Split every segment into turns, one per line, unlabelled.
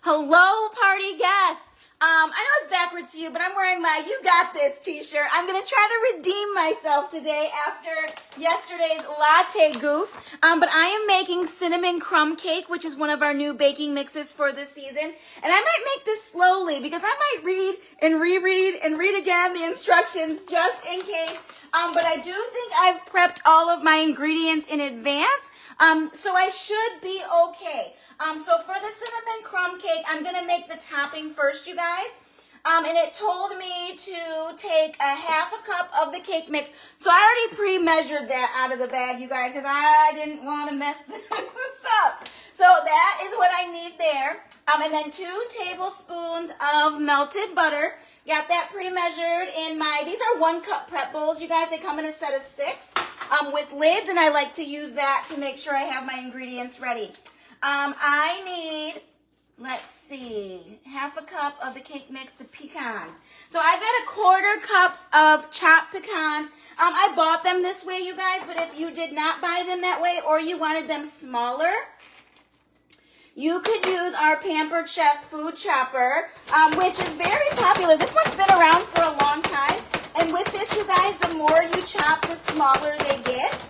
Hello, party guests. I know it's backwards to you, but I'm wearing my You Got This t-shirt. I'm going to try to redeem myself today after yesterday's latte goof. But I am making cinnamon crumb cake, which is one of our new baking mixes for this season. And I might make this slowly because I might read and reread and read again the instructions just in case. But I do think I've prepped all of my ingredients in advance, so I should be okay. So for the cinnamon crumb cake, I'm going to make the topping first, you guys. And it told me to take a half a cup of the cake mix. So I already pre-measured that out of the bag, you guys, because I didn't want to mess this up. So that is what I need there. And then 2 tablespoons of melted butter. Got that pre-measured in my, these are 1 cup prep bowls, you guys. They come in a set of 6 with lids, and I like to use that to make sure I have my ingredients ready. I need, let's see, half a cup of the cake mix, the pecans. So I've got 1/4 cups of chopped pecans. I bought them this way, you guys, but if you did not buy them that way or you wanted them smaller, you could use our Pampered Chef food chopper, which is very popular. This one's been around for a long time. And with this, you guys, the more you chop, the smaller they get.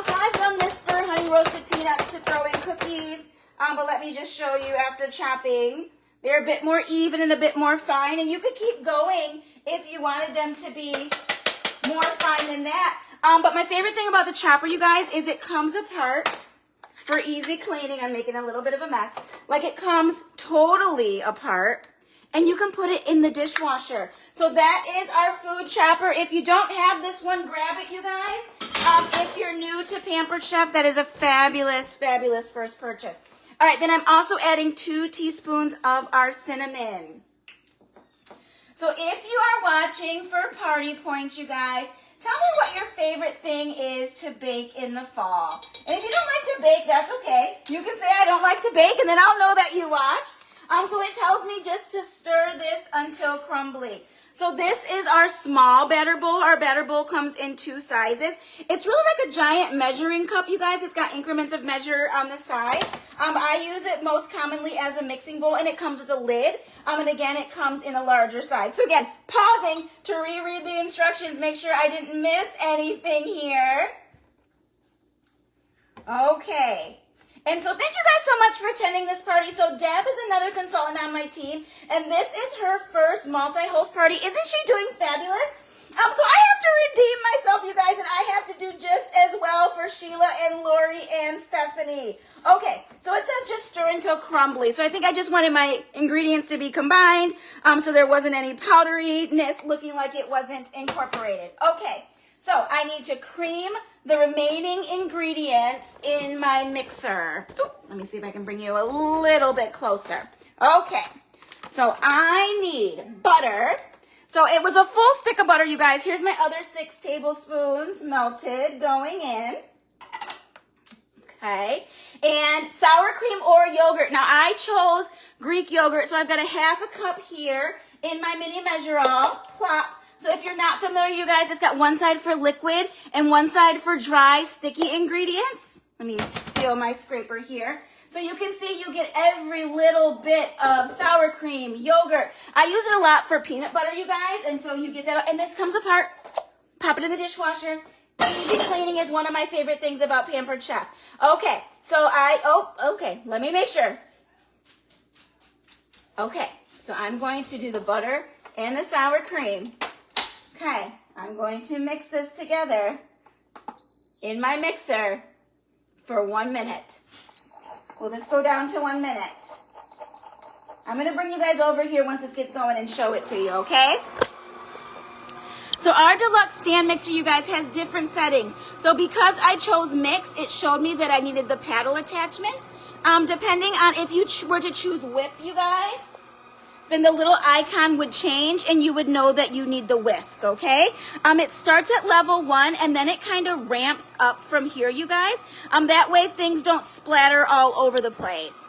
So I've done this for honey roasted peanuts to throw in cookies. But let me just show you after chopping. They're a bit more even and a bit more fine. And you could keep going if you wanted them to be more fine than that. But my favorite thing about the chopper, you guys, is it comes apart for easy cleaning. I'm making a little bit of a mess. Like, it comes totally apart. And you can put it in the dishwasher. So that is our food chopper. If you don't have this one, grab it, you guys. If you're new to Pampered Chef, that is a fabulous, fabulous first purchase. All right, then I'm also adding 2 teaspoons of our cinnamon. So if you are watching for Party Point, you guys, tell me what your favorite thing is to bake in the fall. And if you don't like to bake, that's okay. You can say, I don't like to bake, and then I'll know that you watched. So it tells me just to stir this until crumbly. So this is our small batter bowl. Our batter bowl comes in 2 sizes. It's really like a giant measuring cup, you guys. It's got increments of measure on the side. I use it most commonly as a mixing bowl, and it comes with a lid. And again, it comes in a larger size. So again, pausing to reread the instructions, make sure I didn't miss anything here. Okay. And so thank you guys so much for attending this party. So Deb is another consultant on my team, and this is her first multi-host party. Isn't she doing fabulous? So I have to redeem myself, you guys, and I have to do just as well for Sheila and Lori and Stephanie. Okay, so it says just stir until crumbly. So I think I just wanted my ingredients to be combined, so there wasn't any powderiness looking like it wasn't incorporated. Okay, so I need to cream the remaining ingredients in my mixer. Ooh, let me see if I can bring you a little bit closer. Okay, so I need butter. So it was a full stick of butter, you guys. Here's my other 6 tablespoons melted going in. Okay, and sour cream or yogurt. Now I chose Greek yogurt, so I've got a half a cup here in my mini measure-all. Plop. So if you're not familiar, you guys, it's got 1 side for liquid and 1 side for dry, sticky ingredients. Let me steal my scraper here. So you can see you get every little bit of sour cream, yogurt. I use it a lot for peanut butter, you guys, and so you get that. And this comes apart. Pop it in the dishwasher. Easy cleaning is one of my favorite things about Pampered Chef. Okay, so okay, let me make sure. Okay, so I'm going to do the butter and the sour cream. Okay, I'm going to mix this together in my mixer for 1 minute. Will this go down to 1 minute? I'm going to bring you guys over here once this gets going and show it to you, okay? So our deluxe stand mixer, you guys, has different settings. So because I chose mix, it showed me that I needed the paddle attachment. Depending on if you were to choose whip, you guys, then the little icon would change and you would know that you need the whisk, okay? It starts at level 1 and then it kind of ramps up from here, you guys. That way things don't splatter all over the place.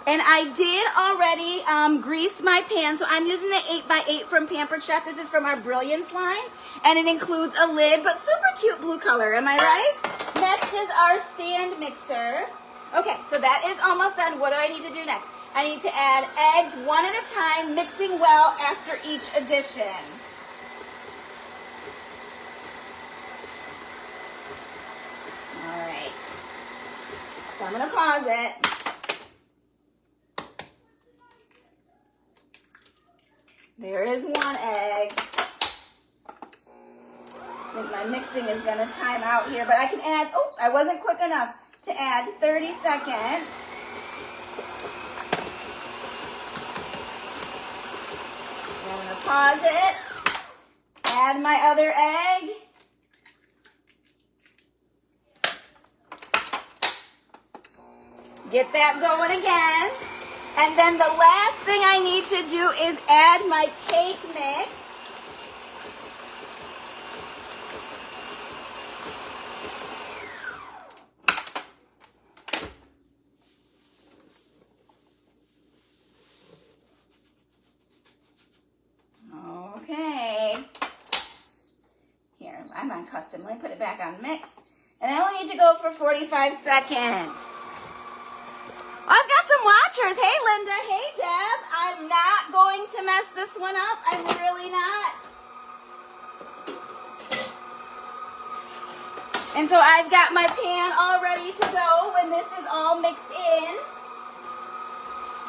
And I did already grease my pan, so I'm using the 8x8 from Pampered Chef. This is from our Brilliance line, and it includes a lid, but super cute blue color, am I right? Next is our stand mixer. Okay, so that is almost done. What do I need to do next? I need to add eggs one at a time, mixing well after each addition. All right. So I'm going to pause it. There is one egg. I think my mixing is going to time out here, but I can add, oh, I wasn't quick enough to add 30 seconds. I'm going to pause it, add my other egg. Get that going again. And then the last thing I need to do is add my cake mix. Okay. Here, I'm on custom. Let me put it back on mix. And I only need to go for 45 seconds. I've got some watchers. Hey, Linda. Hey, Deb. I'm not going to mess this one up. I'm really not. And so I've got my pan all ready to go when this is all mixed in.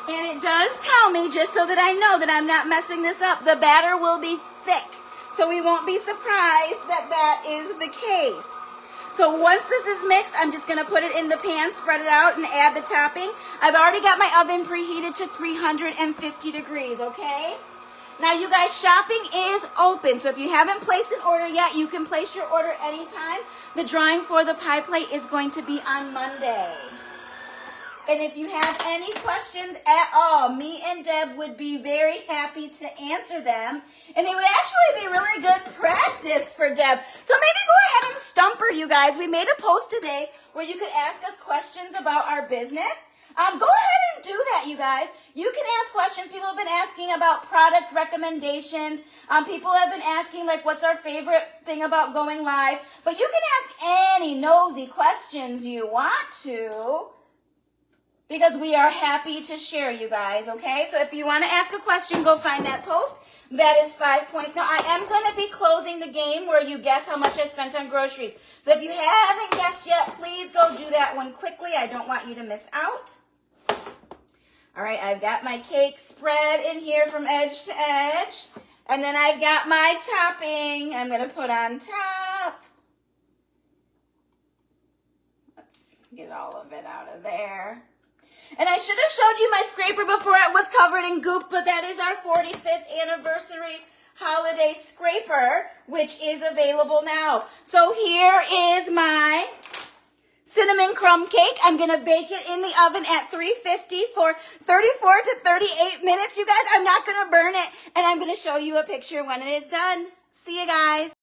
And it does tell me, just so that I know that I'm not messing this up, the batter will be thick. So we won't be surprised that that is the case. So once this is mixed, I'm just going to put it in the pan, spread it out, and add the topping. I've already got my oven preheated to 350 degrees, okay? Now, you guys, shopping is open. So if you haven't placed an order yet, you can place your order anytime. The drawing for the pie plate is going to be on Monday. And if you have any questions at all, me and Deb would be very happy to answer them. And it would actually be really good practice for Deb. So maybe go ahead and stump her, you guys. We made a post today where you could ask us questions about our business. Go ahead and do that, you guys. You can ask questions. People have been asking about product recommendations. People have been asking, like, what's our favorite thing about going live? But you can ask any nosy questions you want to, because we are happy to share, you guys, okay? So if you want to ask a question, go find that post. That is 5 points. Now, I am going to be closing the game where you guess how much I spent on groceries. So if you haven't guessed yet, please go do that one quickly. I don't want you to miss out. All right, I've got my cake spread in here from edge to edge. And then I've got my topping I'm going to put on top. Let's get all of it out of there. And I should have showed you my scraper before it was covered in goop, but that is our 45th anniversary holiday scraper, which is available now. So here is my cinnamon crumb cake. I'm going to bake it in the oven at 350 for 34 to 38 minutes. You guys, I'm not going to burn it, and I'm going to show you a picture when it is done. See you guys.